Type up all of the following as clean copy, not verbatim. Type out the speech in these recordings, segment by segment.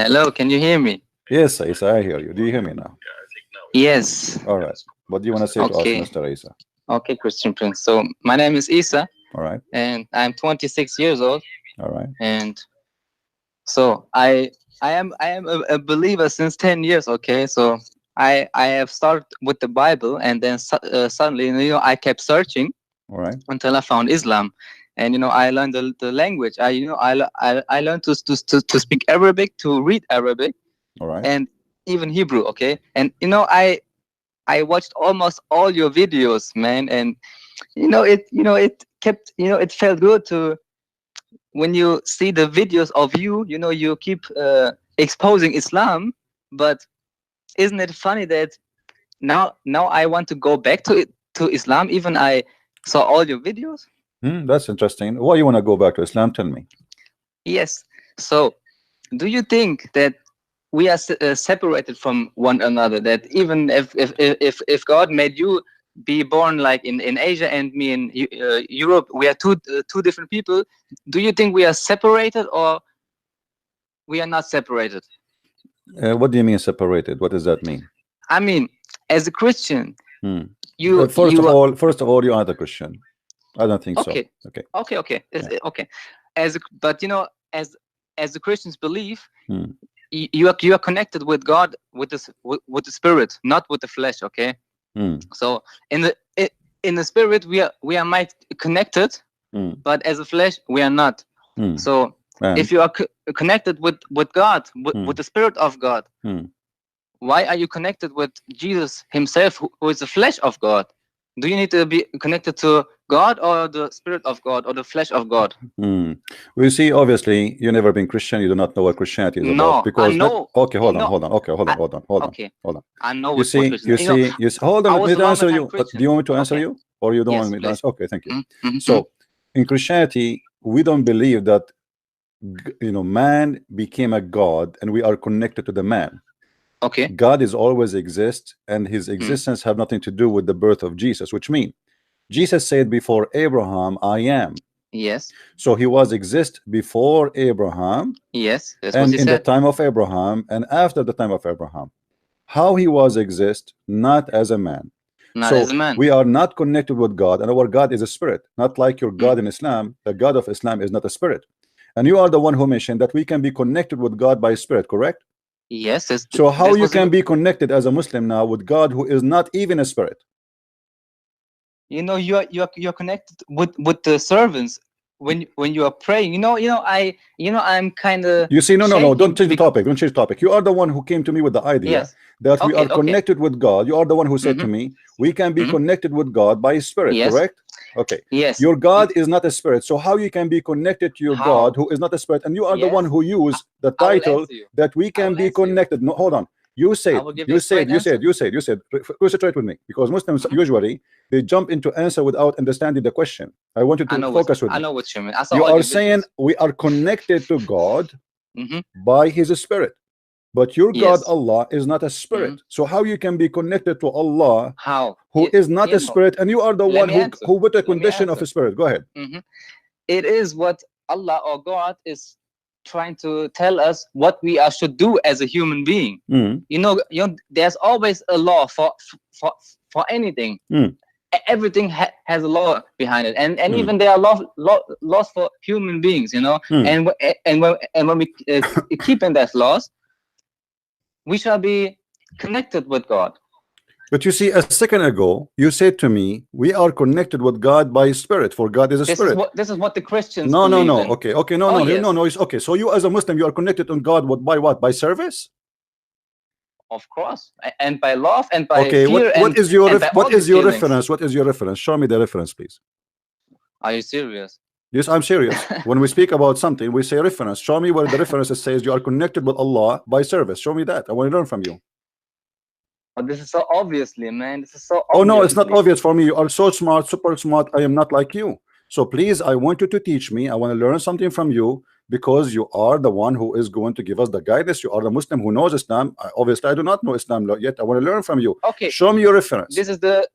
Hello, can you hear me? Yes, Isa, I hear you. Do you hear me now? Yes. All right. What do you want to say to us, Okay. Mr. Isa? Okay, Christian Prince. So my name is Isa, All right. and I'm 26 years old. All right. And so I am a believer since 10 years. Okay, so I have started with the Bible, and then suddenly, I kept searching All right. until I found Islam, and I learned the language. I learned to speak Arabic, to read Arabic, All right. and even Hebrew. Okay, and I watched almost all your videos, man, and it kept, it felt good to, when you see the videos of you keep exposing Islam. But isn't it funny that now I want to go back to Islam, even I saw all your videos? That's interesting. Why you want to go back to Islam? Tell me. Yes. So do you think that we are separated from one another, that even if God made you be born like in Asia and me in Europe, we are two different people? Do you think we are separated, or we are not separated? What do you mean separated? What does that mean? I mean, as a Christian, First of all, you are the Christian. I don't think so. Okay. Okay. Okay. But as the Christians believe, you are connected with God, with the spirit, not with the flesh. Okay. So in the spirit we are might connected, but as a flesh we are not. So if you are connected with God, with the spirit of God, why are you connected with Jesus himself, who is the flesh of God? Do you need to be connected to God, or the spirit of God, or the flesh of God? We see, obviously you never been Christian, you do not know what Christianity is about, because I know. Okay, hold on. Okay, I know. You see, hold on, let me answer you. Do you want me to answer you, or you don't want me to answer? Okay, thank you. So in Christianity, we don't believe that man became a god and we are connected to the man. Okay. God is always exist, and his existence have nothing to do with the birth of Jesus, which means Jesus said, before Abraham I am. Yes. So he was exist before Abraham. Yes. That's and what he in said. the time of Abraham and after the time of Abraham. How he was exist? Not as a man. Not as a man. We are not connected with God, and our God is a spirit, not like your God in Islam. The God of Islam is not a spirit. And you are the one who mentioned that we can be connected with God by spirit, correct? Yes. So how you can be connected as a Muslim now with God who is not even a spirit? You're connected with the servants when you are praying. I'm kind of. You see, no, don't change the topic. Don't change the topic. You are the one who came to me with the idea that we are connected with God. You are the one who said to me, we can be connected with God by spirit, correct? Okay. Yes. Your God is not a spirit. So how you can be connected to your God who is not a spirit? And you are the one who used the title that we can be connected. No, hold on. You said, concentrate with me, because Muslims usually they jump into answer without understanding the question. I want you to focus with me. I know what you mean. You are saying we are connected to God by his spirit, but your God Allah is not a spirit. So how you can be connected to Allah who is not a spirit, and you are the one who put a condition of a spirit? Go ahead. It is what Allah or God is trying to tell us what we should do as a human being. There's always a law for anything. Everything has a law behind it, and even there are laws for human beings. And when we keep in that laws, we shall be connected with God. But you see, a second ago you said to me, we are connected with God by spirit, for God is a spirit. This is what the Christians no believe in. Okay, no, it's okay. So you as a Muslim, you are connected to God by what? By service? Of course, and by love, and by fear. What is your reference? What is your reference? Show me the reference, please. Are you serious? Yes, I'm serious. When we speak about something, we say reference. Show me where the reference says you are connected with Allah by service. Show me that. I want to learn from you. Oh, this is so obviously, man. This is so obviously. Oh no, it's not obvious for me. You are so smart, super smart. I am not like you. So please, I want you to teach me. I want to learn something from you, because you are the one who is going to give us the guidance. You are the Muslim who knows Islam. Obviously, I do not know Islam yet. I want to learn from you. Okay. Show me your reference. This is the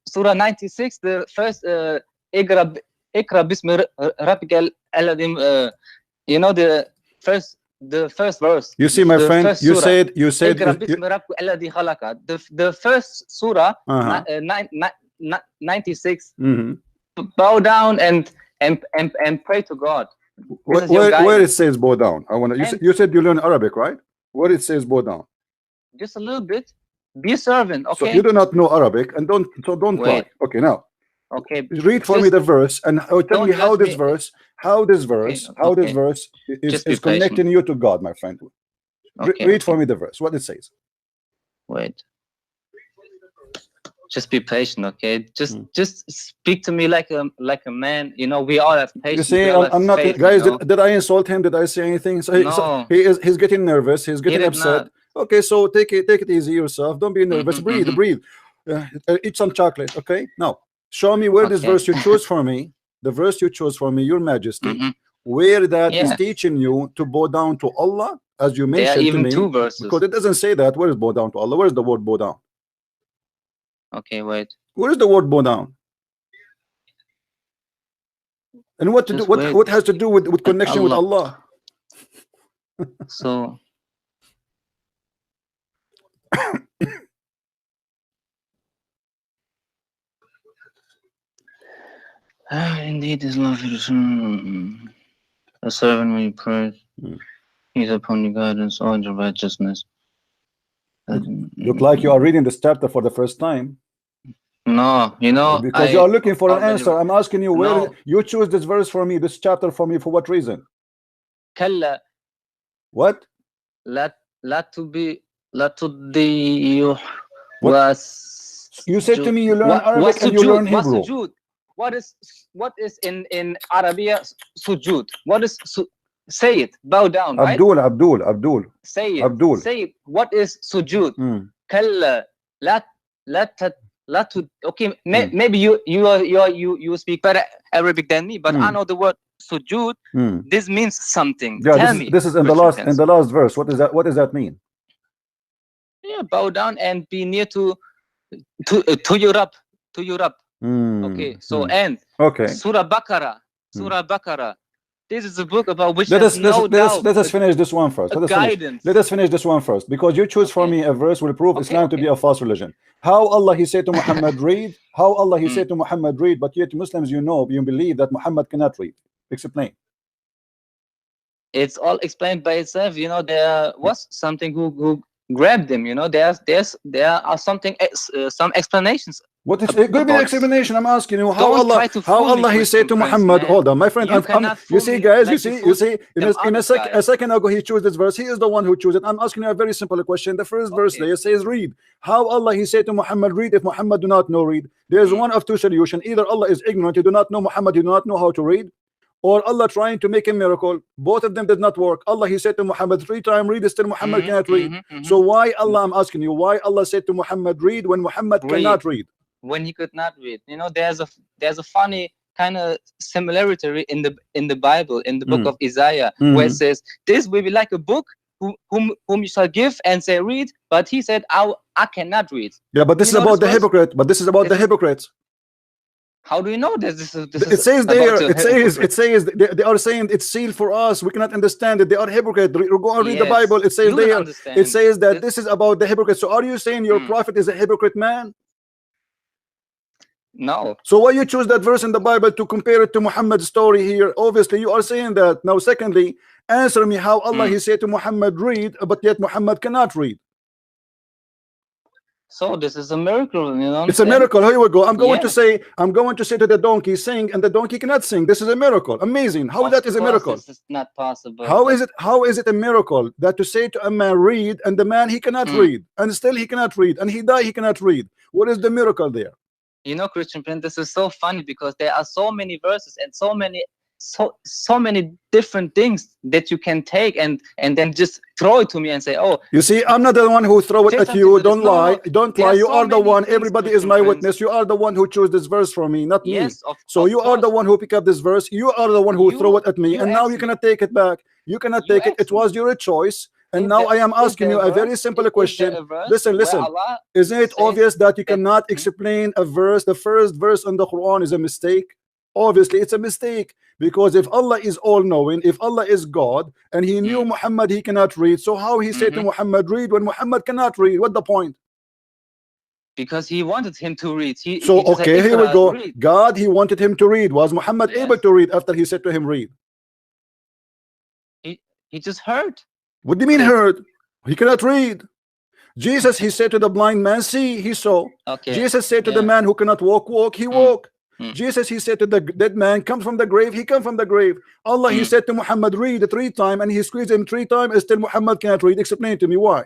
Surah 96, the first Ikra bismi rabbikal aladim. The the first verse. You see, my friend, you said the first surah, 96. Bow down and pray to God. Where it says bow down? I want to. You said you learn Arabic, right? Where it says bow down? Just a little bit. Be a servant, okay? So you do not know Arabic, and don't cry. Okay, now. Okay. Read for me the verse and tell me how this verse is connecting you to God, my friend. Read for me the verse. What it says. Wait. Just be patient, okay? Just speak to me like a man. You know, we all have patience. You see, I'm not, guys. Did I insult him? Did I say anything? So no. He's getting nervous. He's getting upset. Okay, so take it easy yourself. Don't be nervous. Breathe. Eat some chocolate. Okay. Now, show me where this verse you chose for me. The verse you chose for me, Your Majesty, where that is teaching you to bow down to Allah, as you mentioned even to me. 2 verses. Because it doesn't say that. Where is bow down to Allah? Where is the word bow down? Okay, wait. Where is the word bow down? And what to do? What has to do with connection with Allah? So. Indeed, His love is a servant when you pray. He's upon your guidance, all your righteousness. Look like you are reading this chapter for the first time. No, you know, because you are looking for an answer. I'm asking you where you choose this verse for me, this chapter for me, for what reason? Kalla. What? La to the was. You said to me you learn Arabic and you learn Hebrew. What is in Arabia sujud? What is say it? Bow down, right? Abdul. Say it. Abdul. Say it. What is sujud? Kalla la to. Okay, maybe you speak better Arabic than me, but I know the word sujud. This means something. Yeah, Tell me. This is in the last verse. What does that mean? Yeah, bow down and be near to your Rabb. Okay, so and Surah Baqarah. This is a book about which let us finish this one first. Let us finish this one first, because you choose for me a verse will prove Islam to be a false religion. How Allah He said to Muhammad read? How Allah He said to Muhammad read? But yet Muslims, you believe that Muhammad cannot read. Explain. It's all explained by itself. You know, there was something who grabbed him. You know, there are some explanations. What is it? Give me an explanation. I'm asking you how Allah He said to Muhammad. Hold on, my friend. You see, guys. You see. In a second ago, he chose this verse. He is the one who chose it. I'm asking you a very simple question. The first verse there says, "Read." How Allah He said to Muhammad, "Read." If Muhammad do not know read, there is one of 2 solutions. Either Allah is ignorant, He do not know Muhammad, He do not know how to read, or Allah trying to make a miracle. Both of them did not work. Allah He said to Muhammad 3 times, "Read." Still Muhammad cannot read. So why Allah? I'm asking you why Allah said to Muhammad, "Read," when Muhammad cannot read. When he could not read. You know, there's a funny kind of similarity in the Bible, in the book of Isaiah, where it says, "This will be like a book whom you shall give and say read," but he said, I cannot read. Yeah, but this is about the hypocrite. But this is about the hypocrites. How do you know that this is it says there, it says they are saying it's sealed for us, we cannot understand it, they are hypocrites. Go and read the Bible. It says there, it says that this is about the hypocrites. So are you saying your prophet is a hypocrite man? No. So why you choose that verse in the Bible to compare it to Muhammad's story here? Obviously you are saying that. Now secondly, answer me how Allah He said to Muhammad read, but yet Muhammad cannot read. So this is a miracle, you know. It's a miracle. Here we go. I'm going to say to the donkey, sing, and the donkey cannot sing. This is a miracle. Amazing. How that is a miracle? This is not possible. How is it a miracle that to say to a man read, and the man he cannot read, and still he cannot read, and he die he cannot read? What is the miracle there? You know, Christian Prince, this is so funny because there are so many verses and so many different things that you can take and then just throw it to me and say, oh, you see, I'm not the one who throw it at you. Don't lie. You are the one. Everybody is my witness. You are the one who chose this verse for me, not me. So you are the one who pick up this verse. You are the one who throw it at me, and now you cannot take it back. You cannot take it. It was your choice. And now I am asking you a very simple question. Listen. Isn't it obvious that you cannot explain a verse? The first verse in the Quran is a mistake. Obviously it's a mistake, because if Allah is all-knowing, if Allah is God, and he knew Muhammad he cannot read, so how he said to Muhammad read when Muhammad cannot read? What the point? Because he wanted him to read. So he okay, here we go. God, he wanted him to read. Was Muhammad able to read after he said to him read? He just heard. What do you mean heard? He cannot read. Jesus, he said to the blind man, see, he saw. Okay. Jesus said to the man who cannot walk, walk, he walk. Jesus, he said to the dead man, come from the grave, he come from the grave. Allah, he said to Muhammad, read 3 times, and he squeezed him 3 times, and still Muhammad cannot read. Explain to me why.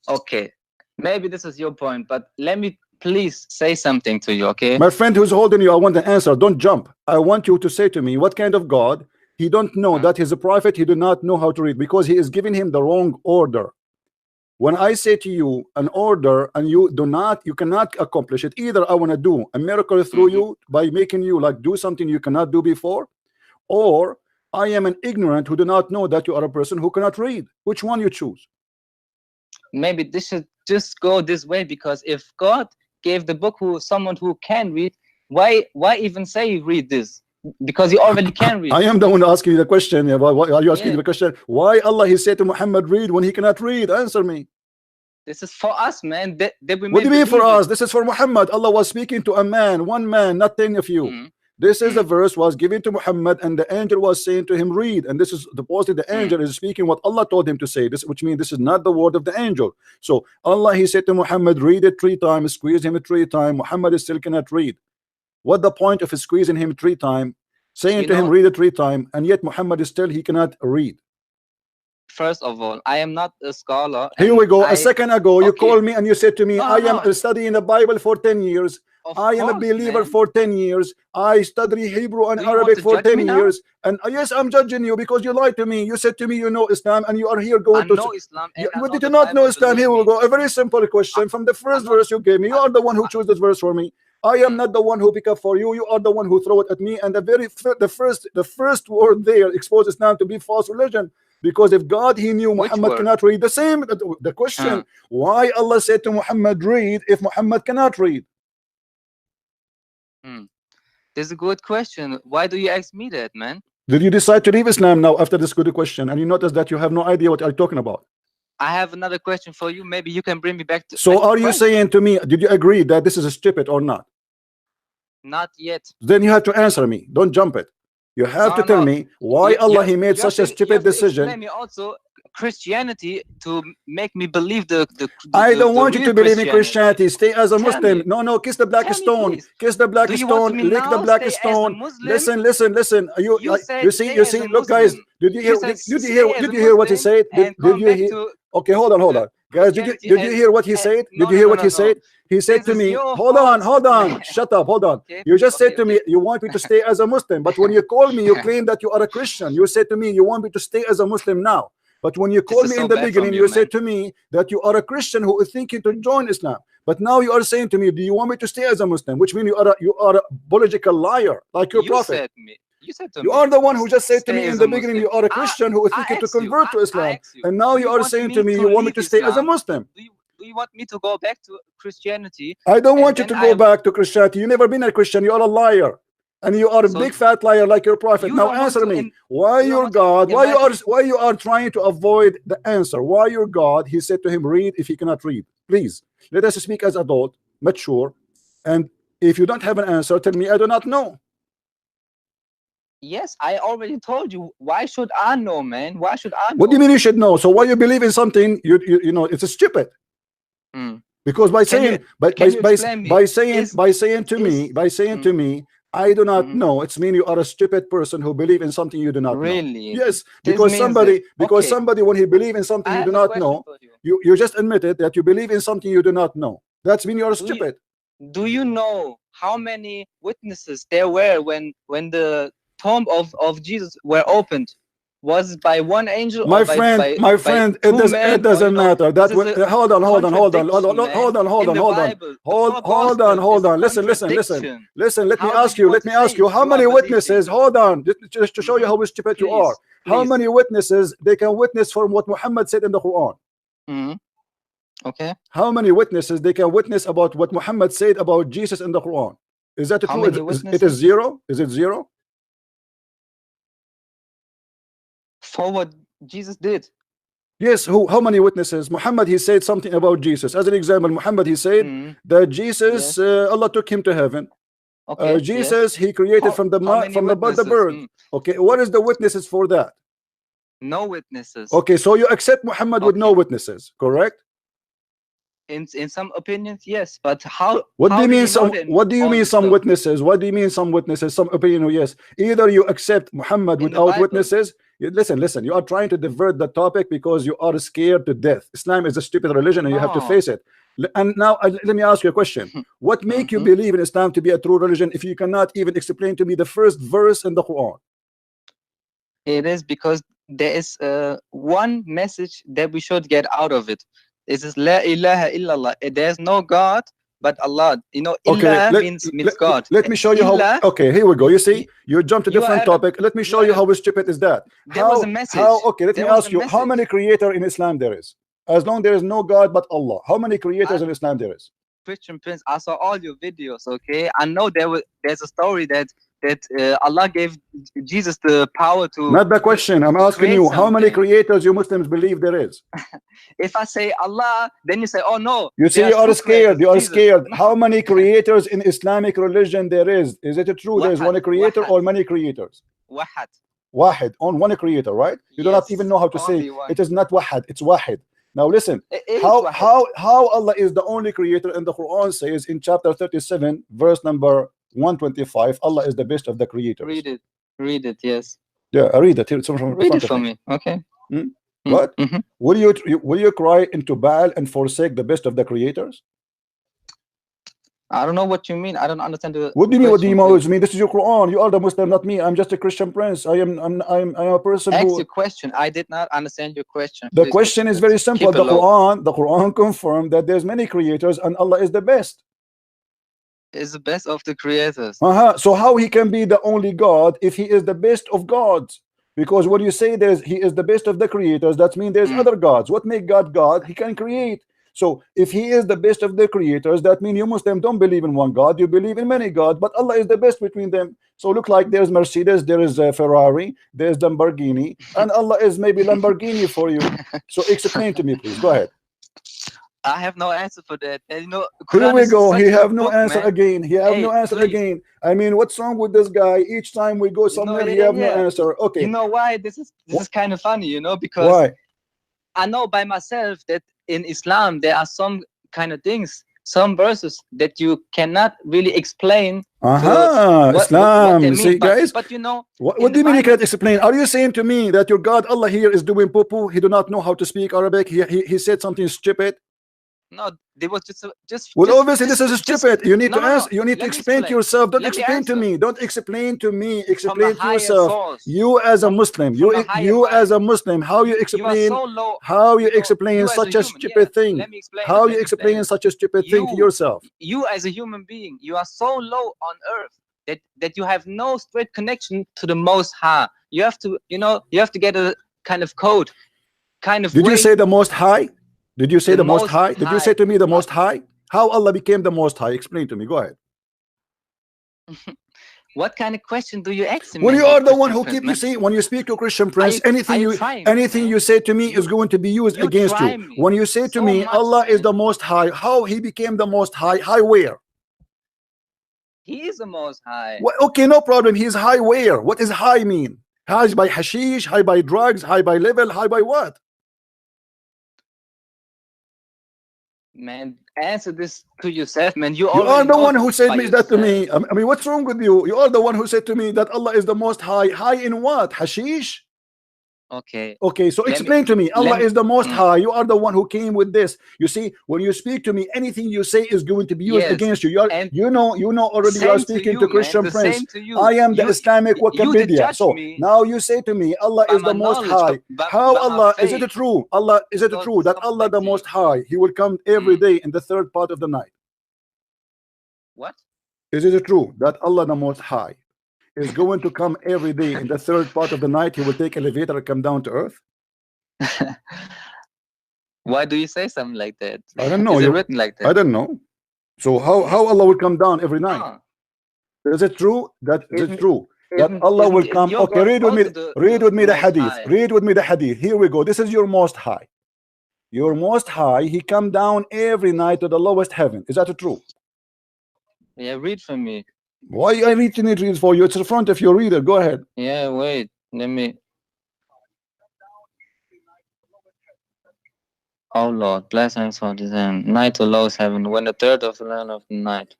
Okay, maybe this is your point, but let me please say something to you, okay? My friend who's holding you, I want an answer. Don't jump. I want you to say to me, what kind of God? He don't know that he's a prophet. He do not know how to read, because he is giving him the wrong order. When I say to you an order and you cannot accomplish it, either I want to do a miracle through you by making you like do something you cannot do before, or I am an ignorant who do not know that you are a person who cannot read. Which one you choose? Maybe this should just go this way, because if God gave the book to someone who can read, why even say read this? Because he already can read. I am the one asking you the question. Why are you asking the question? Why Allah he said to Muhammad read when he cannot read? Answer me. This is for us, man. That we what do you mean for us? This is for Muhammad. Allah was speaking to a man, one man, not 10 of you. This is the verse was given to Muhammad, and the angel was saying to him read, and this is supposedly the angel is speaking what Allah told him to say. This, which means this is not the word of the angel. So Allah he said to Muhammad read it 3 times, squeeze him 3 times. Muhammad still cannot read. What the point of squeezing him 3 times, saying to him read it 3 times, and yet Muhammad still he cannot read? First of all, I am not a scholar. Here we go. A second ago you called me and you said to me, I am studying the Bible for 10 years. I am a believer for 10 years. I study Hebrew and Arabic for 10 years. And yes, I'm judging you because you lied to me. You said to me you know Islam, and you are here going to know Islam. You did not know Islam. Here we go. A very simple question from the first verse you gave me. You are the one who chose this verse for me. I am not the one who pick up for you. You are the one who throw it at me. And the first word there exposed Islam to be false religion. Because if God he knew Muhammad cannot read, the same the question, why Allah said to Muhammad read if Muhammad cannot read? This is a good question. Why do you ask me that, man? Did you decide to leave Islam now after this good question, and you notice that you have no idea what I'm talking about? I have another question for you. Maybe you can bring me back to. So are you saying to me, did you agree that this is stupid or not? Not yet. Then you have to answer me. Don't jump it. You have to tell me why Allah he made such a stupid decision. Explain me also Christianity to make me believe the I don't want you to believe in Christianity. Stay as a Muslim. No, kiss the black stone. Kiss the black stone. Lick the black stone. Listen. You see. Look, guys. Did you hear what he said? Did you hear? Okay, hold on. Guys, did you hear what he said? Did you hear what he said? He said to me, hold on, shut up, hold on. You just said to me, you want me to stay as a Muslim, but when you call me, you claim that you are a Christian. You said to me, you want me to stay as a Muslim now. But when you called me in the beginning, you said to me that you are a Christian who is thinking to join Islam. But now you are saying to me, do you want me to stay as a Muslim? Which means you are a biological liar, like your prophet. You said to me. You are the one who just said to me in the beginning, you are a Christian who is thinking to convert to Islam. And now you are saying to me, you want me to stay as a Muslim. Do you want me to go back to Christianity? I don't want you to go back to Christianity. You never been a Christian. You are a liar. And you are a big fat liar like your prophet. Now answer me. Why your God? Why you are trying to avoid the answer? Why your God? He said to him, read if he cannot read. Please, let us speak as adult, mature. And if you don't have an answer, tell me I do not know. Yes, I already told you. Why should I know, man? Why should I know? What do you mean you should know? So why you believe in something you know it's a stupid? Because by saying to me I do not know, it's mean you are a stupid person who believe in something you do not know. Really? Yes, because somebody when he believe in something you do not know, you just admitted that you believe in something you do not know. That's mean you're stupid. Do you know how many witnesses there were when the tomb of Jesus were opened? Was it by one angel? My friend, it doesn't matter. That hold on. Listen. Let me ask you. How many witnesses? Hold on, just to show you how stupid you are. How many witnesses they can witness from what Muhammad said in the Quran? Okay. How many witnesses they can witness about what Muhammad said about Jesus in the Quran? Is that true? It is zero? Is it zero? For what Jesus did. Yes, how many witnesses? Muhammad, he said something about Jesus. As an example, Muhammad, he said that Jesus, Allah took him to heaven. Okay, Jesus, he created from the bird. Okay, what is the witnesses for that? No witnesses. Okay, so you accept Muhammad with no witnesses, correct? In some opinions, yes, but how? What do you mean some? What do you mean some witnesses? What do you mean some witnesses? Some opinion? Yes. Either you accept Muhammad without witnesses. Listen. You are trying to divert the topic because you are scared to death. Islam is a stupid religion, and you have to face it. And now let me ask you a question. What make you believe in Islam to be a true religion if you cannot even explain to me the first verse in the Quran? It is because there is one message that we should get out of it. It is La ilaha illallah. There's no God but Allah. You know, illah means God. Let me show you how. Okay, here we go. You see, you jump to different topic. Let me show you how stupid is that. There was a message. Okay, let me ask you, how many creators in Islam there is? As long there is no God but Allah, how many creators in Islam there is? Christian Prince, I saw all your videos. Okay, I know there's a story that Allah gave Jesus the power to. Not the question. I'm asking you, how many creators you Muslims believe there is? If I say Allah, then you say, oh no. You see, you are scared. You are scared. How many creators in Islamic religion there is? Is it true there is one creator or many creators? Wahid, on one creator, right? You do not even know how to say it is not wahad, it's wahid. Now listen, how Allah is the only creator, and the Quran says in chapter 37 verse number 125, Allah is the best of the creators. Read it, yes. Yeah, I read it. Read it for me. Okay. What? Will you cry into Baal and forsake the best of the creators? I don't know what you mean. I don't understand the. What do you mean? What do you mean? This is your Quran. You are the Muslim, not me. I'm just a Christian prince. I'm a person who. Ask your question. I did not understand your question. The question is very simple. The Quran confirmed that there's many creators and Allah is the best. Is the best of the creators. So how he can be the only God if he is the best of gods? Because when you say he is the best of the creators, that means there's other gods. What make God God? He can create. So if he is the best of the creators, that means you Muslims don't believe in one God, you believe in many gods, but Allah is the best between them. So look like there's Mercedes, there is a Ferrari, there's Lamborghini, and Allah is maybe Lamborghini for you. So explain to me, please. Go ahead. I have no answer for that. And, you know, here we go. He have no answer again. He have no answer again. I mean, what's wrong with this guy? Each time we go somewhere, he have no answer. Okay. You know why? This is kind of funny, you know, because why? I know by myself that in Islam there are some kind of things, some verses that you cannot really explain. Islam. What see, guys. But you know, what do you mean you can't explain? Are you saying to me that your God Allah here is doing poo-poo? He do not know how to speak Arabic. He said something stupid. No, there was just. Well, obviously this is stupid. You need to ask. You need to explain to yourself. Don't explain to me. Don't explain to me. Explain to yourself. You as a Muslim. You as a Muslim. How you explain? How you explain such a stupid thing? How you explain such a stupid thing to yourself? You as a human being, you are so low on earth that you have no straight connection to the Most High. You have to, you know, you have to get a kind of code, kind of. Did you say the Most High? Did you say the Most High? Did you say to me the Most High? How Allah became the Most High? Explain to me. Go ahead. What kind of question do you ask me? When you are the one who keep, you see, when you speak to Christian Prince, anything you say to me is going to be used against you. When you say to me, Allah is the Most High, how he became the Most High? High where? He is the Most High. Well, okay, no problem. He's high where? What does high mean? High by hashish, high by drugs, high by level, high by what? Man, answer this to yourself, man. You are the one who said that to me. I mean, what's wrong with you? You are the one who said to me that Allah is the Most High. High in what? Hashish? Okay. Okay, so explain to me. Allah is the Most High. You are the one who came with this. You see, when you speak to me, anything you say is going to be used against you. You know already. You are speaking to Christian Prince. I am the Islamic Wikipedia. So now you say to me, Allah is the Most High. How Allah? Is it true? Allah, is it true that Allah the Most High, He will come every day in the third part of the night? What? Is it true that Allah the Most High is going to come every day in the third part of the night? He will take elevator and come down to earth. Why do you say something like that? I don't know. Is it written like that? I don't know. So how Allah will come down every night? Is it true? That is true. That Allah will come. Okay, read with me the hadith. Read with me the hadith. Here we go. This is your most high. Your most high, he come down every night to the lowest heaven. Is that true? Yeah, read for me. Why I need to read for you? It's in front of your reader. Go ahead. Yeah, wait. Let me. Oh Lord, bless him for this night to lowest heaven, when the third of the land of the night.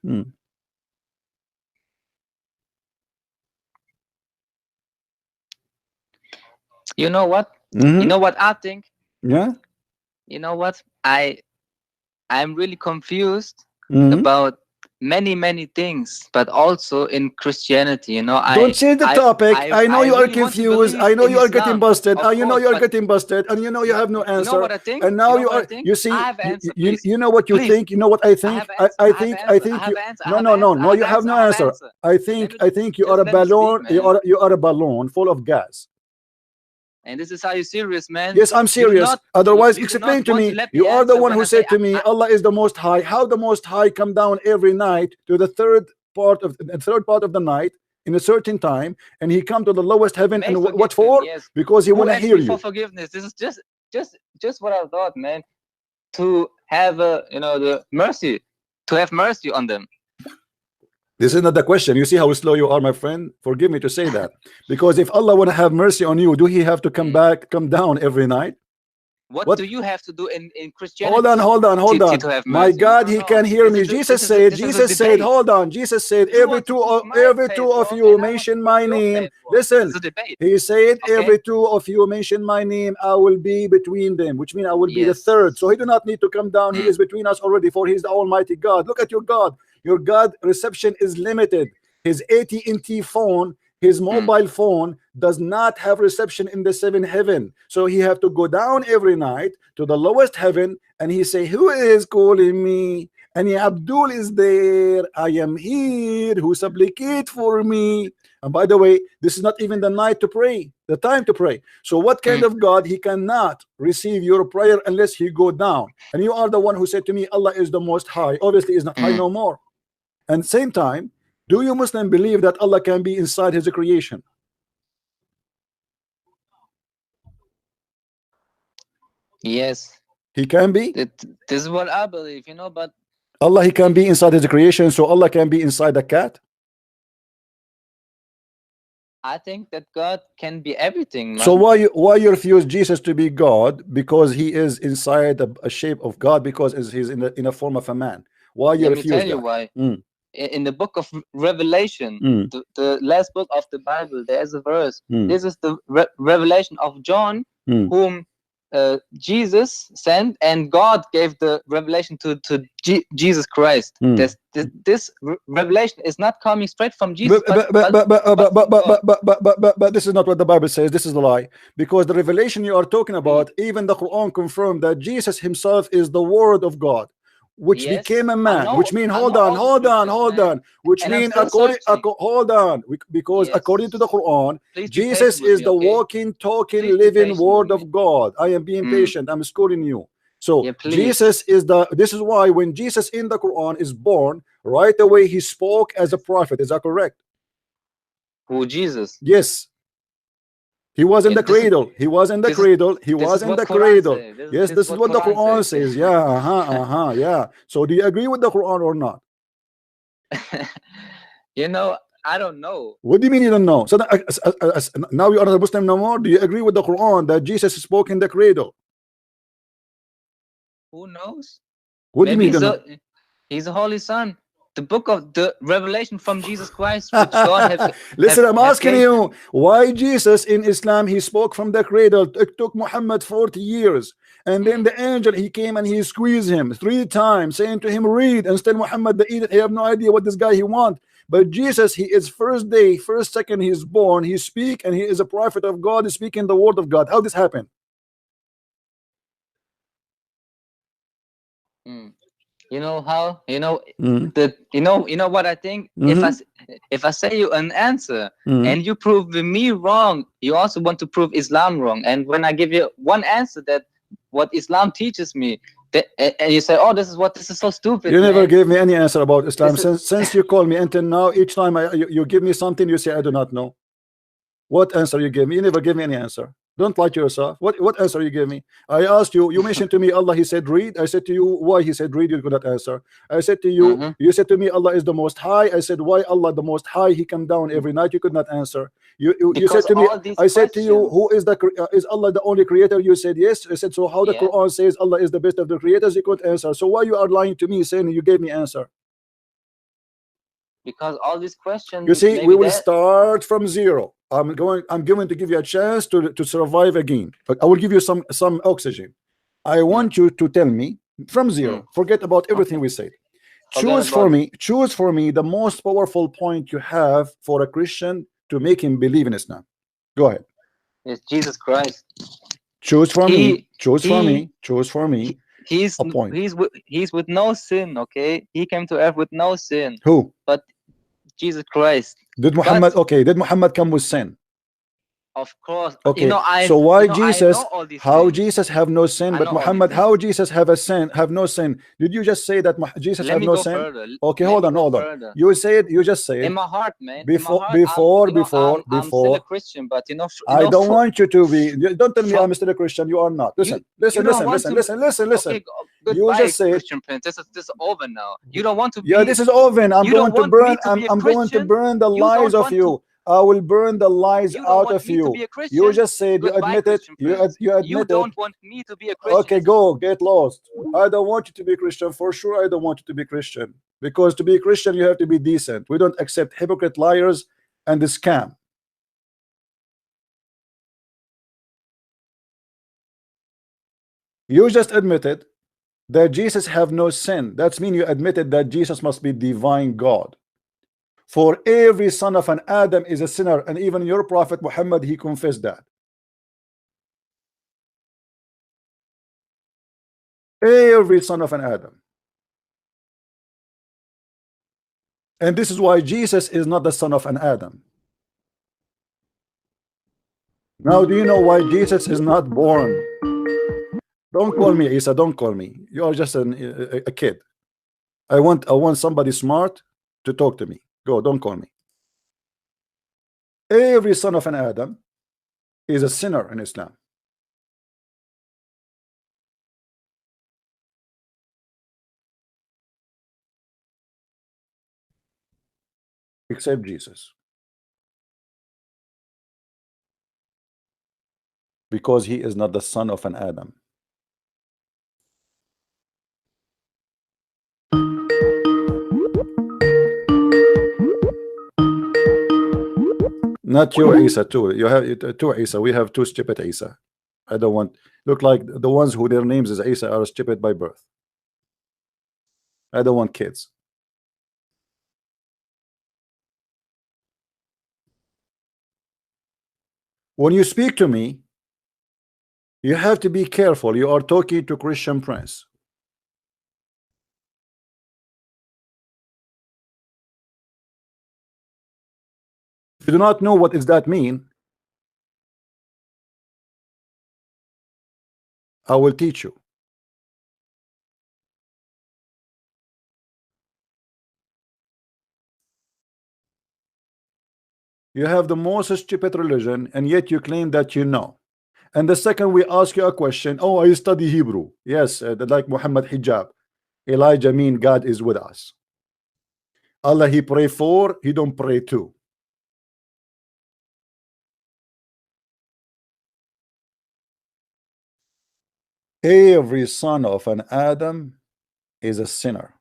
You know what? You know what I think? Yeah. You know what? I'm really confused about many things, but also in Christianity. You know, don't change the topic. I know you are confused. I know you are getting busted. You know you are getting busted, and you know you have no answer. You know what I think? And now you are. You see, you know what you think. You know what I think. I think. No. You have no answer. I think you are a balloon. You are a balloon full of gas. And this is how you're serious, man. Yes, I'm serious. Otherwise, explain to me. You are the one who said to me, Allah is the Most High. How the Most High come down every night to the third part of the night in a certain time, and he come to the lowest heaven, and what for? Yes. Because he want to hear you. For forgiveness. This is just what I thought, man. To have the mercy, to have mercy on them. This is not the question. You see how slow you are, my friend? Forgive me to say that. Because if Allah want to have mercy on you, do he have to come down every night? What do you have to do in Christianity? Hold on. My God, he can hear me. Jesus said, hold on. Jesus said, every two of you mention my name. Listen, he said, every two of you mention my name, I will be between them, which means I will be the third. So he do not need to come down. He is between us already, for he is the Almighty God. Look at your God. Your God reception is limited. His AT&T phone, his mobile phone does not have reception in the seventh heaven. So he have to go down every night to the lowest heaven, and he say, who is calling me? And Abdul is there. I am here. Who supplicate for me? And by the way, this is not even the night to pray, the time to pray. So what kind of God? He cannot receive your prayer unless he go down. And you are the one who said to me, Allah is the Most High. Obviously is not high no more. And same time, do you Muslim believe that Allah can be inside his creation? Yes. He can be? This is what I believe, but Allah, he can be inside his creation, so Allah can be inside a cat? I think that God can be everything, man. So why you refuse Jesus to be God? Because he is inside a shape of God, because he's in a form of a man. Why you refuse that? Let me tell you why. In the book of Revelation, the last book of the Bible, there is a verse. This is the revelation of John, whom Jesus sent, and God gave the revelation to Jesus Christ. This revelation is not coming straight from Jesus. But this is not what the Bible says. This is a lie. Because the revelation you are talking about, even the Quran confirmed that Jesus himself is the Word of God, which became a man, which means hold on, which means according to the Quran, Jesus is the walking, talking, living Word of God. I am being patient. I'm schooling you. So Jesus is this is why when Jesus in the Quran is born, right away he spoke as a prophet. Is that correct? Who, Jesus? Yes. He was in the cradle. He was in the cradle. He was in the cradle. Yes, this is what the Quran says. Yeah, yeah. So do you agree with the Quran or not? I don't know. What do you mean you don't know? So now you are not a Muslim no more. Do you agree with the Quran that Jesus spoke in the cradle? Who knows? What do you mean? He's a holy son. The book of the revelation from Jesus Christ, which God listen, I'm asking you, why Jesus in Islam, he spoke from the cradle. It took Muhammad 40 years, and then the angel, he came and he squeezed him 3 times, saying to him, read. And still Muhammad, the idiot, he have no idea what this guy he want. But Jesus, he is first day, first second he is born, he speak, and he is a prophet of God, is speaking the word of God. How this happen? You know how? You know what I think? If I say you an answer and you prove me wrong, you also want to prove Islam wrong. And when I give you one answer that what Islam teaches me, And you say, oh, this is so stupid. You never gave me any answer about Islam. Since you call me until now, each time you give me something, you say I do not know. What answer you gave me? You never gave me any answer. Don't lie to yourself. What answer you gave me? I asked you, you mentioned to me Allah, he said read. I said to you, why he said read, you could not answer. I said to you, you said to me Allah is the most high. I said, why Allah the most high? He come down every night. You could not answer. You said to me, I said to you, who is is Allah the only creator? You said yes. I said, so how the Quran says Allah is the best of the creators? You couldn't answer. So why you are lying to me saying you gave me answer? Because all these questions, you see, we will start from zero. I'm going to give you a chance to survive again, but I will give you some oxygen. I want you to tell me from zero. Forget about everything we said. Choose for me the most powerful point you have for a Christian to make him believe in Islam. Go ahead. It's Jesus Christ. Choose for me. Choose for me. He's with no sin. Okay, he came to earth with no sin. Who? But Jesus Christ. Did Muhammad come with sin? Of course. Okay. So why Jesus? How Jesus have no sin, but Muhammad? How Jesus have no sin? Did you just say that Jesus have no sin? Further. Okay, hold on. You just said in my heart, man. Before. I'm still a Christian, but I don't want you to be. Don't tell me I'm still a Christian. You are not. Listen. Okay, you just say Christian Prince. This is over now. You don't want to be. Yeah, this is over. I'm going to burn. I'm going to burn the lies of you. I will burn the lies out of you. You just said, you admit it. You admit you don't want me to be a Christian. Okay, go get lost. I don't want you to be Christian. For sure, I don't want you to be Christian. Because to be Christian, you have to be decent. We don't accept hypocrite, liars, and the scam. You just admitted that Jesus have no sin. That means you admitted that Jesus must be divine God. For every son of an Adam is a sinner, and even your prophet Muhammad, he confessed that. Every son of an Adam. And this is why Jesus is not the son of an Adam. Now, do you know why Jesus is not born? Don't call me Isa, don't call me. You are just a kid. I want somebody smart to talk to me. Go, don't call me. Every son of an Adam is a sinner in Islam. Except Jesus. Because he is not the son of an Adam. Not your Isa too. You have two Isa. We have two stupid Isa. I don't want. Look like the ones who their names is Isa are stupid by birth. I don't want kids. When you speak to me, you have to be careful. You are talking to Christian Prince. If you do not know what does that mean, I will teach you. You have the most stupid religion, and yet you claim that you know. And the second we ask you a question, oh, I study Hebrew. Yes, like Muhammad Hijab. Elijah mean God is with us. Allah he pray for, he don't pray to. Every son of an Adam is a sinner.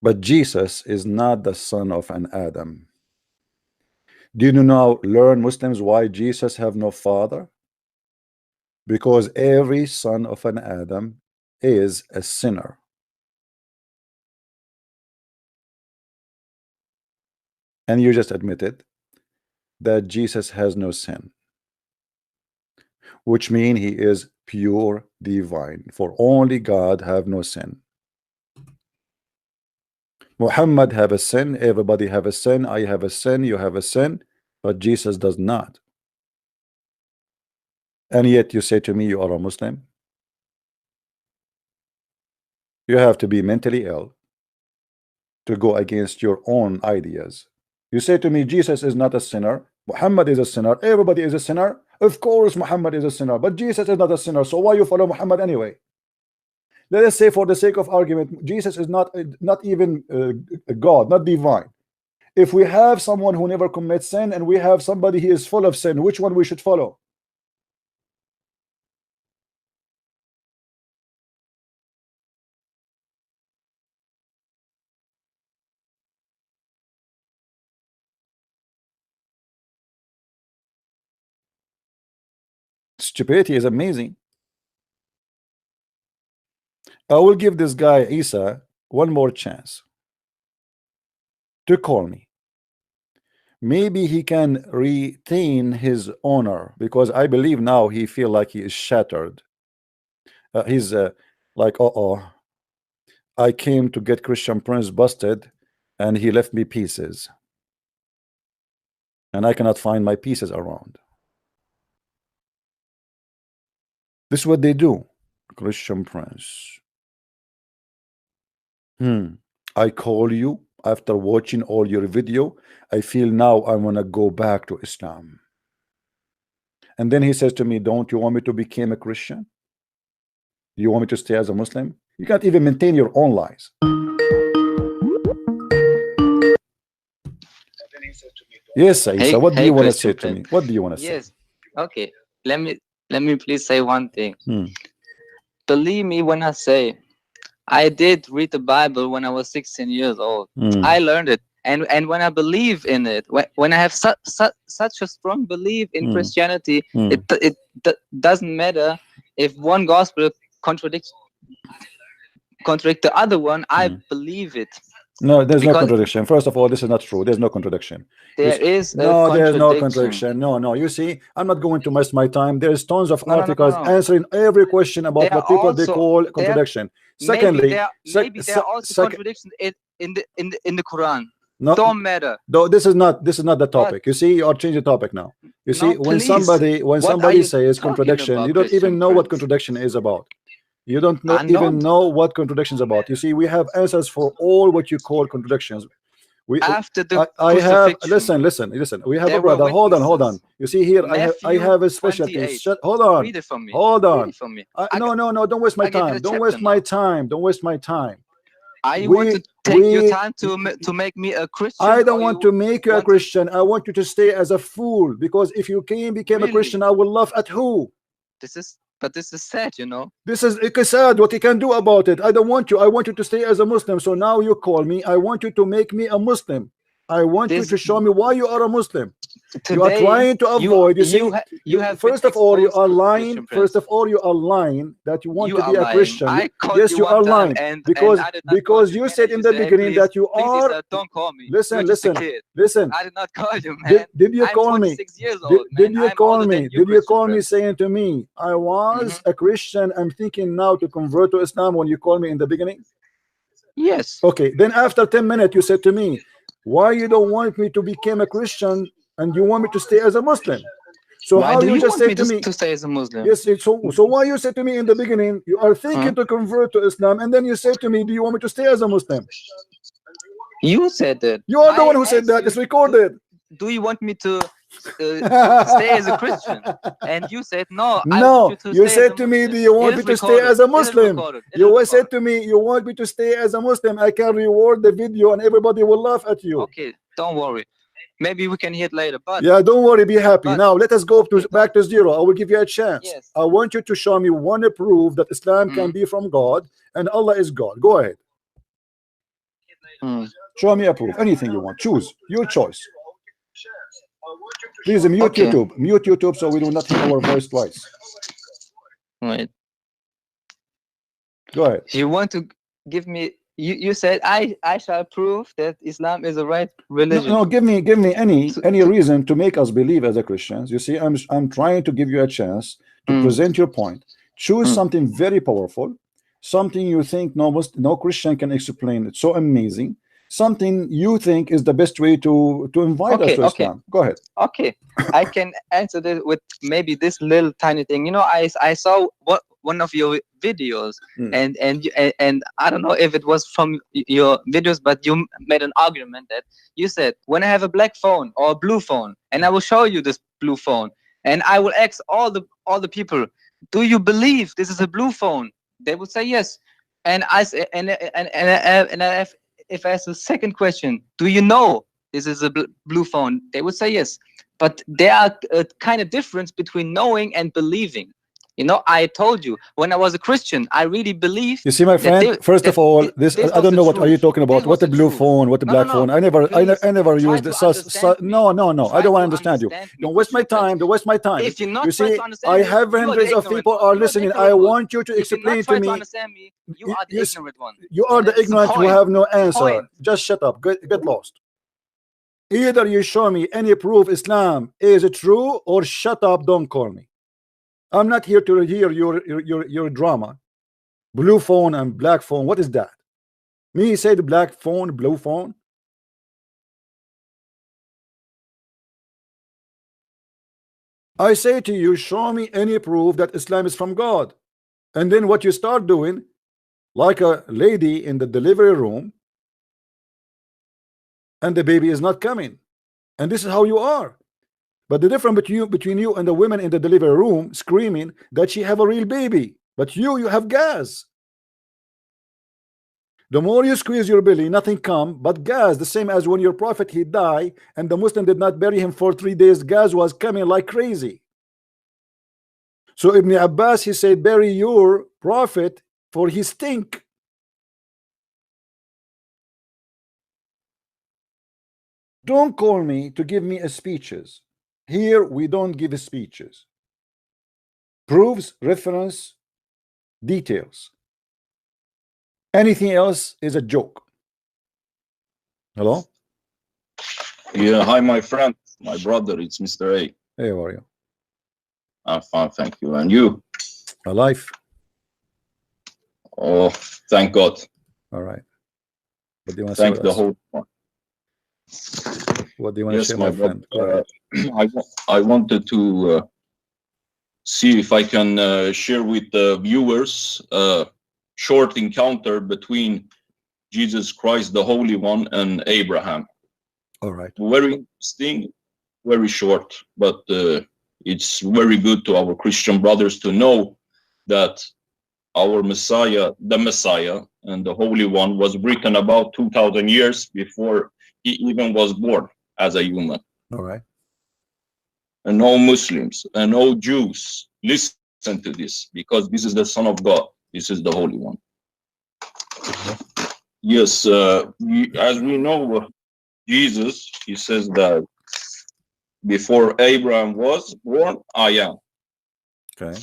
But Jesus is not the son of an Adam. Do you now learn, Muslims, why Jesus have no father? Because every son of an Adam is a sinner. And you just admitted that Jesus has no sin, which means he is pure divine, for only God have no sin. Muhammad have a sin, everybody have a sin, I have a sin, you have a sin, but Jesus does not. And yet you say to me you are a Muslim. You have to be mentally ill to go against your own ideas. You say to me, Jesus is not a sinner, Muhammad is a sinner, everybody is a sinner. Of course Muhammad is a sinner, but Jesus is not a sinner, so why you follow Muhammad anyway? Let us say, for the sake of argument, Jesus is not even God, not divine. If we have someone who never commits sin and we have somebody who is full of sin, which one we should follow? Stupidity is amazing. I will give this guy Isa one more chance to call me. Maybe he can retain his honor, because I believe now he feel like he is shattered. He's like, I came to get Christian Prince busted and he left me pieces, and I cannot find my pieces around. This is what they do. Christian Prince, I call you after watching all your video. I feel now I want to go back to Islam. And then he says to me, don't you want me to become a Christian? Do you want me to stay as a Muslim? You can't even maintain your own lies. Yes, Isa, what do you want to say to me? What do you want to say? Yes, okay. Let me please say one thing. Believe me when I say I did read the Bible when I was 16 years old. I learned it, and when I believe in it, when I have such a strong belief in Christianity, it doesn't matter if one gospel contradict the other one. I believe it. No, there's no contradiction. First of all, this is not true. There's no contradiction. There's no contradiction. No. You see, I'm not going to waste my time. There's tons of articles answering every question about what people they call contradiction. Secondly, maybe there are also contradictions in the Quran. No, don't matter. Though this is not the topic. You see, you are changing the topic now. You see, when somebody says contradiction, you don't even know what contradiction is about. You don't even know what contradictions about. You see, we have answers for all what you call contradictions. After the I have listen. We have a brother. Hold on. You see here, I have a specialty. Hold on. Read it for me. Hold on. No. Don't waste my time. Don't waste my time. Don't waste my time. I want to take your time to make me a Christian. I don't want to make you a Christian. I want you to stay as a fool, because if you became a Christian, I will laugh at who? But this is sad, you know. This is sad. What you can do about it? I don't want you. I want you to stay as a Muslim. So now you call me. I want you to make me a Muslim. I want you to show me why you are a Muslim. You are trying to avoid. You have first of all, you are lying. First of all, you are lying that you want to be a Christian. Yes, you are lying because you said in the beginning that you are. Don't call me. Listen. I did not call you, man. Did you call me? 26 years old, did you call me? Did you call me saying to me, I was a Christian, I'm thinking now to convert to Islam, when you called me in the beginning? Yes. Okay, then after 10 minutes you said to me, why you don't want me to become a Christian and you want me to stay as a Muslim? So why how do you just say to me to stay as a Muslim? Yes, so why you said to me in the beginning you are thinking to convert to Islam, and then you say to me, do you want me to stay as a Muslim? You said that. You are the one who said that. It's recorded. Do you want me to stay as a Christian? And you said no. You said to me, do you want me to stay as a Muslim? You said to me, you want me to stay as a Muslim. I can reward the video and everybody will laugh at you. Okay, don't worry. Maybe we can hear it later. But yeah, don't worry, be happy. Now let us go back to zero. I will give you a chance. Yes. I want you to show me one proof that Islam can be from God and Allah is God. Go ahead. Show me a proof. Anything you want. Choose. Your choice. Please mute YouTube. Mute YouTube so we do not hear our voice twice. Wait. Go ahead. You want to give me? You said I shall prove that Islam is the right religion. No, give me any reason to make us believe as a Christians. You see, I'm trying to give you a chance to present your point. Choose something very powerful, something you think no Christian can explain. It's so amazing. Something you think is the best way to invite us to Islam. Go ahead. Okay, I can answer this with maybe this little tiny thing. You know, I saw one of your videos, and I don't know if it was from your videos, but you made an argument that you said, when I have a black phone or a blue phone, and I will show you this blue phone, and I will ask all the people, do you believe this is a blue phone? They would say yes. And I say, if I ask a second question, do you know this is a blue phone? They would say yes. But there are a kind of difference between knowing and believing. You know, I told you, when I was a Christian, I really believed. You see, my friend, first of all, this I don't know what are you talking about. What the blue phone, what the black phone. I never used this. No, I don't want to understand you. Don't waste my time. Don't waste my time. If you're not you see, I have hundreds of people are listening. I want you to explain to me. You are the ignorant one. You are the ignorant who have no answer. Just shut up. Get lost. Either you show me any proof Islam is true, or shut up. Don't call me. I'm not here to hear your drama. Blue phone and black phone. What is that? Me say the black phone, blue phone. I say to you, show me any proof that Islam is from God. And then what you start doing, like a lady in the delivery room, and the baby is not coming. And this is how you are. But the difference between you and the women in the delivery room screaming that she have a real baby, but you have gas. The more you squeeze your belly, nothing come but gas. The same as when your prophet, he died and the Muslim did not bury him for 3 days, gas was coming like crazy. So Ibn Abbas, he said, bury your prophet for his stink. Don't call me to give me a speeches. Here we don't give speeches. Proofs, reference, details. Anything else is a joke. Hello? Yeah, hi my friend, my brother, it's Mr. A. Hey, how are you? I'm fine, thank you. And you? Alive. Oh, thank God. All right. What do you want to thank say the whole one. What do you want to say, my friend? I wanted to see if I can share with the viewers a short encounter between Jesus Christ, the Holy One, and Abraham. All right. Very interesting, very short, but it's very good to our Christian brothers to know that our Messiah, the Messiah, and the Holy One was written about 2,000 years before he even was born as a human. All right. And all Muslims and all Jews, listen to this, because this is the Son of God. This is the Holy One. Yes, as we know, Jesus, he says that before Abraham was born, I am. Okay.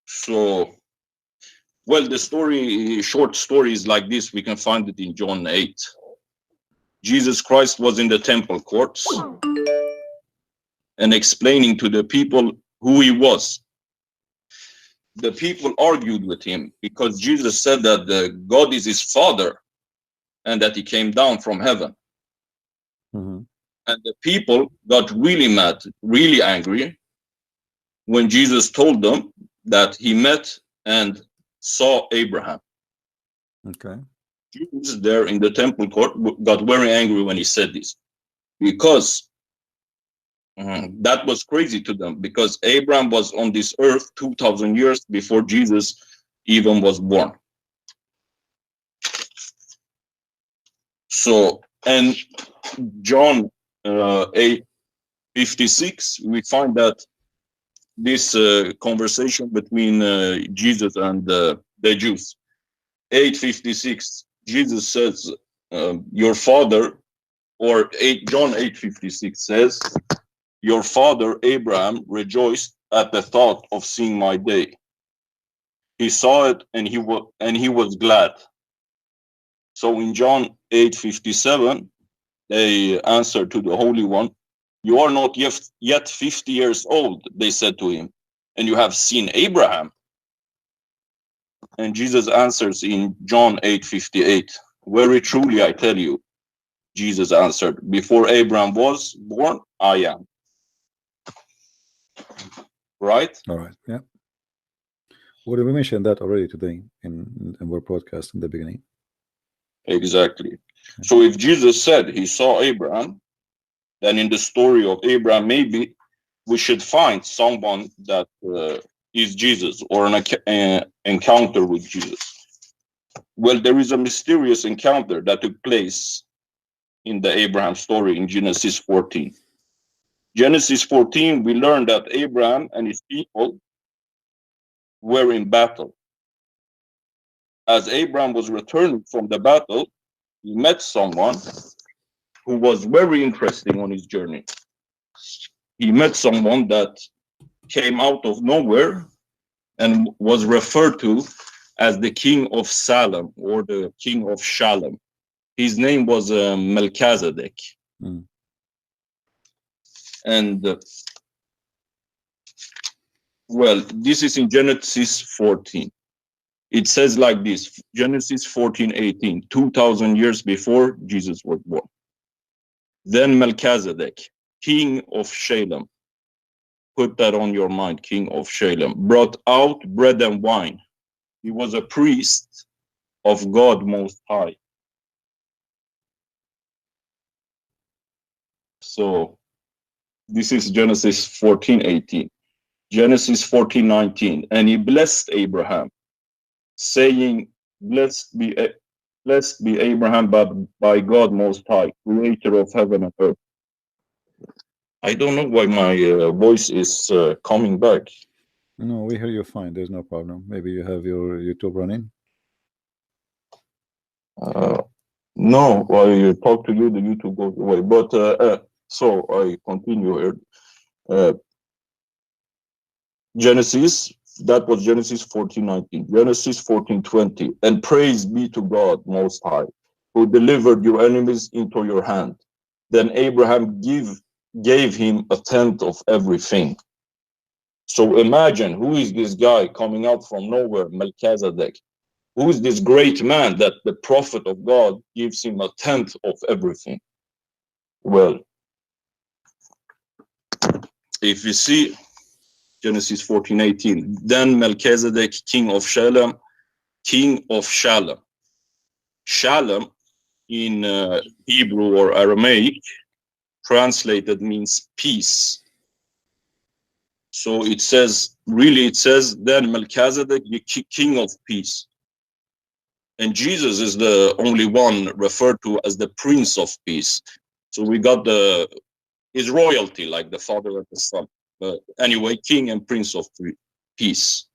So, well, the story, short stories like this, we can find it in John 8. Jesus Christ was in the temple courts and explaining to the people who he was. The people argued with him because Jesus said that God is his father and that he came down from heaven. Mm-hmm. And the people got really mad, really angry when Jesus told them that he met and saw Abraham. Okay. Jesus there in the temple court got very angry when he said this, because that was crazy to them, because Abraham was on this earth 2,000 years before Jesus even was born. So, and John 8:56, we find that this conversation between Jesus and the Jews. 8:56, Jesus says, your father, or John 8:56 says, your father Abraham rejoiced at the thought of seeing my day. He saw it and he was glad. So in John 8:57, they answered to the Holy One, you are not yet 50 years old, they said to him, and you have seen Abraham. And Jesus answers in John 8:58, very truly I tell you, Jesus answered, before Abraham was born, I am. right? All right. Yeah. Well, we mentioned that already today in our podcast in the beginning. Exactly. So if Jesus said he saw Abraham, then in the story of Abraham, maybe we should find someone that is Jesus, or an encounter with Jesus. Well, there is a mysterious encounter that took place in the Abraham story in Genesis 14. Genesis 14, we learn that Abraham and his people were in battle. As Abraham was returning from the battle, he met someone who was very interesting on his journey. He met someone that came out of nowhere and was referred to as the king of Salem, or the king of Shalem. His name was Melchizedek. And well, this is in Genesis 14. It says like this, Genesis 14:18, 2,000 years before Jesus was born. Then Melchizedek, king of Shalem, put that on your mind, king of Shalem, brought out bread and wine. He was a priest of God Most High. So this is Genesis 14:18. Genesis 14:19, and he blessed Abraham, saying, blessed be Abraham by God Most High, creator of heaven and earth. I don't know why my voice is coming back. No, we hear you fine. There's no problem. Maybe you have your YouTube running. No, I talk to you, the YouTube goes away. But so I continue here. Genesis, that was Genesis 14:19. Genesis 14:20, and praise be to God Most High, who delivered your enemies into your hand. Then Abraham gave him a tenth of everything. So imagine, who is this guy coming out from nowhere, Melchizedek? Who is this great man that the prophet of God gives him a tenth of everything? Well, if you see Genesis 14:18, then Melchizedek, king of Shalem, Shalem in Hebrew or Aramaic translated means peace. So it says, then Melchizedek, the king of peace. And Jesus is the only one referred to as the prince of peace. So we got his royalty, like the father and the son. But anyway, king and prince of peace.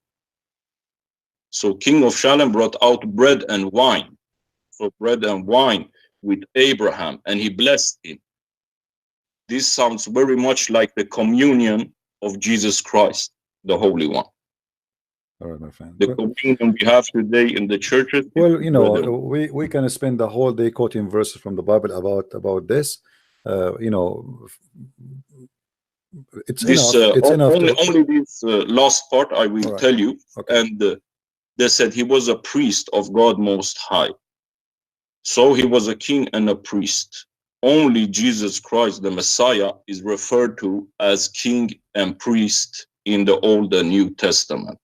So king of Shalem brought out bread and wine. So bread and wine with Abraham, and he blessed him. This sounds very much like the communion of Jesus Christ, the Holy One. All right, my friend. The communion we have today in the churches. Well, you know, we can spend the whole day quoting verses from the Bible about this. You know, it's this, enough. It's enough. Only this last part I will tell you. Okay. And they said he was a priest of God Most High. So he was a king and a priest. Only Jesus Christ, the Messiah, is referred to as king and priest in the Old and New Testament.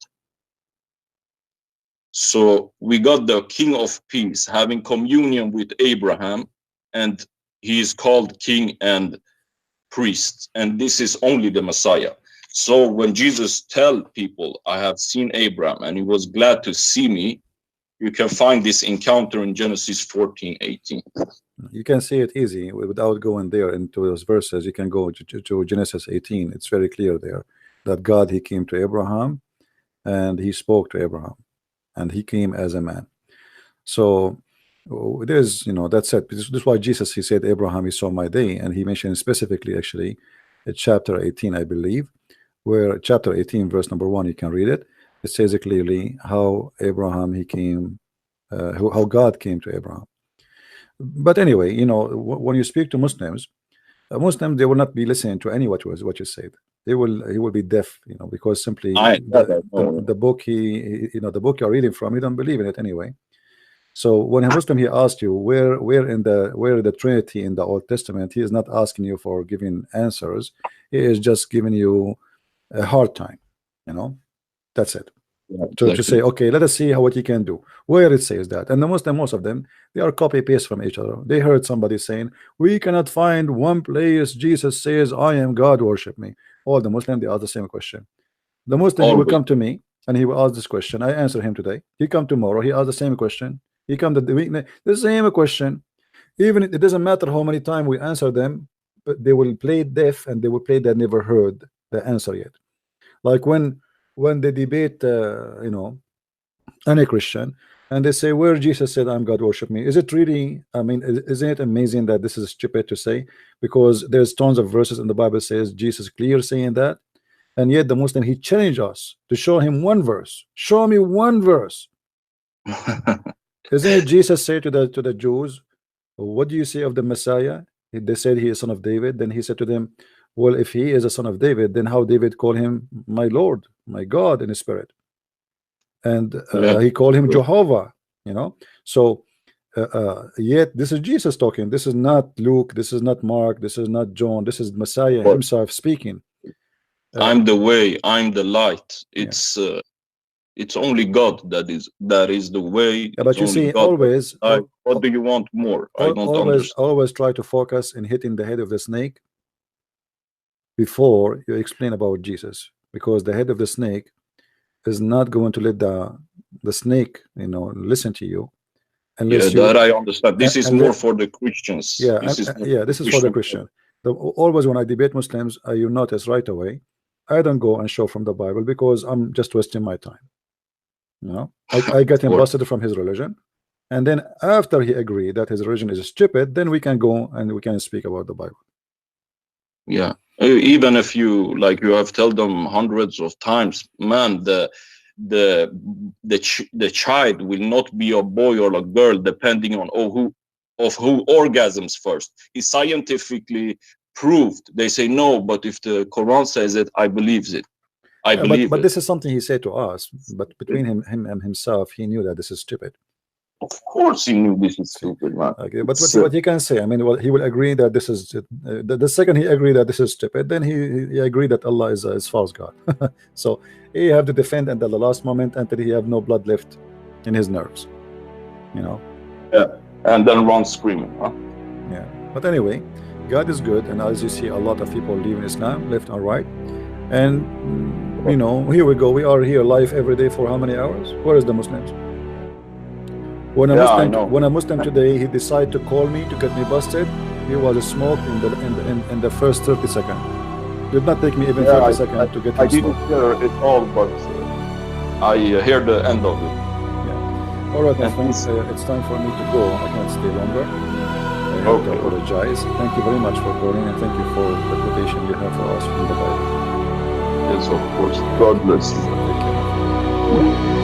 So we got the king of peace having communion with Abraham, and he is called king and priest. And this is only the Messiah. So when Jesus tell people, I have seen Abraham and he was glad to see me, you can find this encounter in Genesis 14:18. You can see it easy without going there into those verses. You can go to Genesis 18. It's very clear there that God, he came to Abraham and he spoke to Abraham, and he came as a man. So there's, you know, that's it. This is why Jesus, he said, Abraham, he saw my day, and he mentioned specifically, actually, at chapter 18, I believe, where chapter 18, verse number 1, you can read it. It says it clearly how Abraham, he came, how God came to Abraham. But anyway, you know, when you speak to Muslims, they will not be listening to any what you said. He will be deaf, you know, because simply the book the book you're reading from, you don't believe in it anyway. So when a Muslim, he asked you where the Trinity in the Old Testament, he is not asking you for giving answers. He is just giving you a hard time. You know, that's it. To say, okay, let us see what he can do. Where it says that, and most of them, they are copy paste from each other. They heard somebody saying, we cannot find one place Jesus says, I am God, worship me. All the Muslims, they ask the same question. The Muslim will come to me and he will ask this question. I answer him today. He come tomorrow. He asks the same question. He come the week, the same question. Even it doesn't matter how many times we answer them, but they will play deaf and they will play they never heard the answer yet. Like when they debate, you know, any Christian, and they say, where Jesus said, I'm God, worship me. Is it really, I mean, isn't it amazing that this is stupid to say? Because there's tons of verses in the Bible says Jesus clear saying that, and yet the Muslim, he challenged us to show him one verse. Show me one verse. Isn't it Jesus say to the Jews, what do you say of the Messiah? They said he is son of David. Then he said to them, well, if he is a son of David, then how David called him my Lord, my God in his spirit, and he called him Jehovah, you know. So yet this is Jesus talking. This is not Luke, this is not Mark, this is not John, this is Messiah himself speaking. I'm the way, I'm the light. It's only God that is the way. Yeah, but you see, God. always what do you want more? I don't understand. Always try to focus in hitting the head of the snake before you explain about Jesus, because the head of the snake is not going to let the snake, you know, listen to you unless that I understand. This is more for the Christians. Yeah, this is for the Christian. Always when I debate Muslims, you notice right away, I don't go and show from the Bible because I'm just wasting my time. You know, I get him busted from his religion, and then after he agreed that his religion is stupid, then we can go and we can speak about the Bible. Yeah, even if you have told them hundreds of times, man, the child will not be a boy or a girl depending on who orgasms first. It's scientifically proved. They say no, but if the Quran says it, I believe it. But this is something he said to us. But between him and himself, he knew that this is stupid. Of course, he knew this is stupid, man. Okay, but what he can say, I mean, he will agree that this is the second he agreed that this is stupid, then he agreed that Allah is false God. So he have to defend until the last moment until he have no blood left in his nerves, you know. Yeah, and then run screaming, huh? Yeah, but anyway, God is good, and as you see, a lot of people leaving Islam left and right, and you know, here we go. We are here live every day for how many hours? Where is the Muslims? When a Muslim today he decided to call me to get me busted, he was smoked in the first 30 seconds. Did not take me even 30 seconds to get him. I didn't hear it all, but I hear the end of it. Yeah. All right, my friends, it's time for me to go. I can't stay longer. I have to apologize. Thank you very much for calling, and thank you for the quotation you have for us from the Bible. Yes, of course. God bless you. Take care.